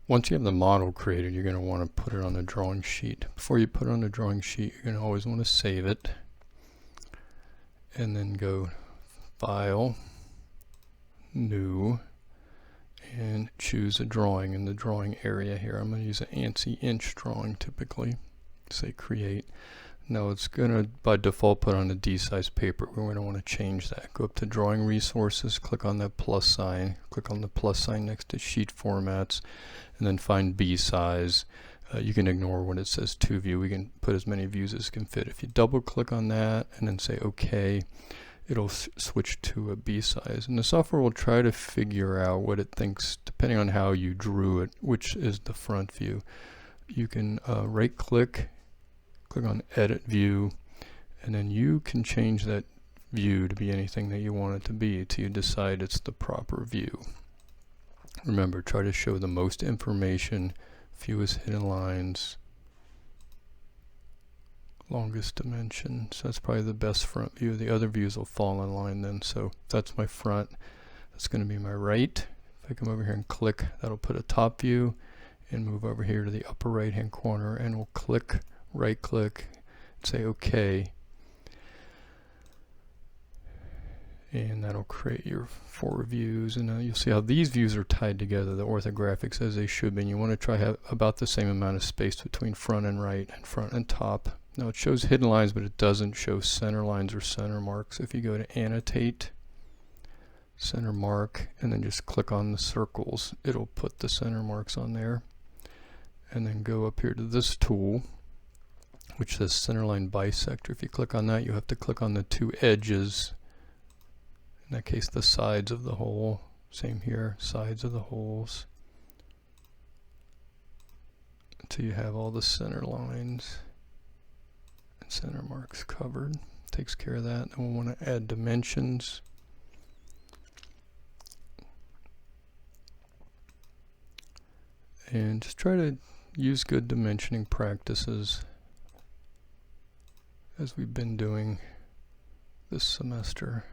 Once you have the model created, you're going to want to put it on the drawing sheet. Before you put it on the drawing sheet, you're going to always want to save it. And then go File, New, and choose a drawing in the drawing area here. I'm going to use an ANSI inch drawing typically. Say Create. Now it's going to by default put on a D-size paper. We're going to want to change that. Go up to Drawing Resources, click on that plus sign, click on the plus sign next to Sheet Formats, and then find B size. You can ignore when it says 2 view. We can put as many views as can fit. If you double click on that and then say OK, it'll switch to a B size. And the software will try to figure out what it thinks, depending on how you drew it, which is the front view. You can right click, click on Edit View, and then you can change that view to be anything that you want it to be until you decide it's the proper view. Remember, try to show the most information, fewest hidden lines, longest dimension. So that's probably the best front view. The other views will fall in line then. So if that's my front, that's going to be my right. If I come over here and click, that'll put a top view, and move over here to the upper right hand corner, and we'll click, right click, and say OK. And that'll create your 4 views, and you'll see how these views are tied together, the orthographics as they should be. And you want to try to have about the same amount of space between front and right and front and top. Now it shows hidden lines, but it doesn't show center lines or center marks. If you go to Annotate, Center Mark, and then just click on the circles, it'll put the center marks on there. And then go up here to this tool, which says Centerline Bisector. If you click on that, you have to click on the 2 edges. In that case, the sides of the hole. Same here, sides of the holes. Until you have all the center lines and center marks covered. Takes care of that. Then we'll want to add dimensions. And just try to use good dimensioning practices as we've been doing this semester.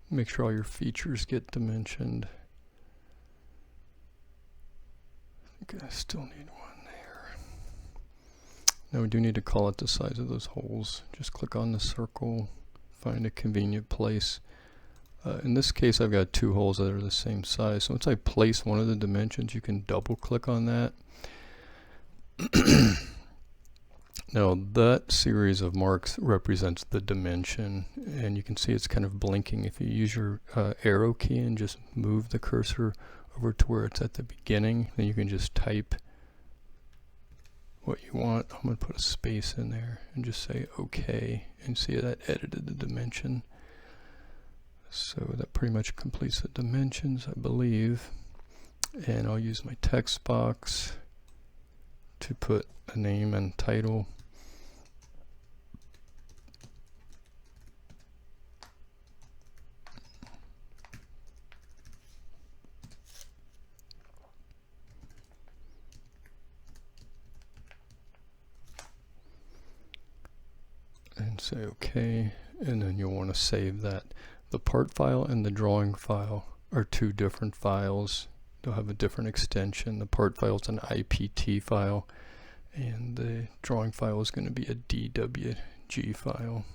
Make sure all your features get dimensioned. I think I still need one there. Now we do need to call it the size of those holes. Just click on the circle, find a convenient place. In this case, I've got 2 holes that are the same size. So once I place one of the dimensions, you can double click on that. Now that series of marks represents the dimension, and you can see it's kind of blinking. If you use your arrow key and just move the cursor over to where it's at the beginning, then you can just type what you want. I'm going to put a space in there and just say OK, and see that edited the dimension. So that pretty much completes the dimensions, I believe. And I'll use my text box to put a name and title. And say OK, and then you'll want to save that. The part file and the drawing file are 2 different files. They'll have a different extension. The part file is an IPT file, and the drawing file is going to be a DWG file.